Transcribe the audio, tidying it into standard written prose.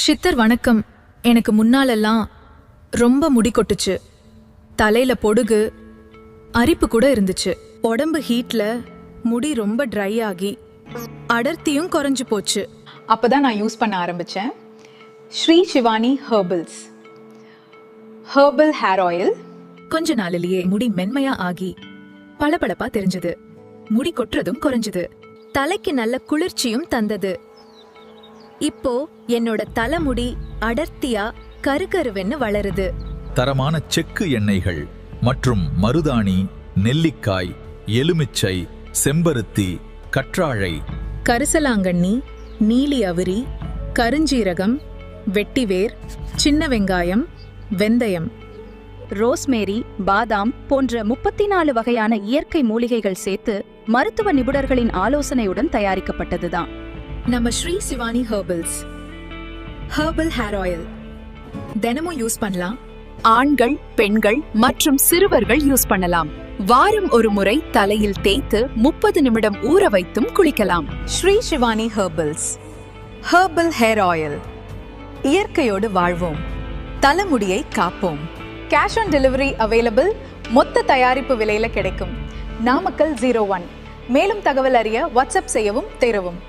ஷித்தர் வணக்கம். எனக்கு முன்னாலெல்லாம் ரொம்ப முடி கொட்டுச்சு, தலையில பொடுகு, அரிப்பு கூட இருந்துச்சு. உடம்பு ஹீட்ல முடி ரொம்ப ட்ரை ஆகி அடர்த்தியும் குறைஞ்சு போச்சு. அப்பதான் நான் யூஸ் பண்ண ஆரம்பிச்சேன் Sri Sivani herbal hair oil. கொஞ்ச நாளிலேயே முடி மென்மையா ஆகி பளபளப்பா தெரிஞ்சது. முடி கொட்டுறதும் குறைஞ்சது. தலைக்கு நல்ல குளிர்ச்சியும் தந்தது. இப்போ என்னோட தலைமுடி அடர்த்தியா கருகருவென்னு வளருது. தரமான செக்கு எண்ணெய்கள் மற்றும் மருதாணி, நெல்லிக்காய், எலுமிச்சை, செம்பருத்தி, கற்றாழை, கரிசலாங்கண்ணி, நீலி அவிரி, கருஞ்சீரகம், வெட்டிவேர், சின்ன வெங்காயம், வெந்தயம், ரோஸ்மேரி, பாதாம் போன்ற 34 வகையான இயற்கை மூலிகைகள் சேர்த்து மருத்துவ நிபுணர்களின் ஆலோசனையுடன் தயாரிக்கப்பட்டதுதான் நம்ம Sri Sivani herbal hair oil. தினமும் யூஸ் பண்ணலாம். ஆண்கள், பெண்கள் மற்றும் சிறுவர்கள் யூஸ் பண்ணலாம். வாரம் ஒரு முறை தலையில் தேய்த்து 30 நிமிடம் ஊற வைத்தும் குளிக்கலாம். Sri Sivani herbal hair oil. இயற்கையோடு வாழ்வோம், தலைமுடியை காப்போம். Cash on delivery available. மொத்த தயாரிப்பு விலையில கிடைக்கும். நாமக்கல் 01. மேலும் தகவல் அறிய வாட்ஸ்அப் செய்யவும் தேரவும்.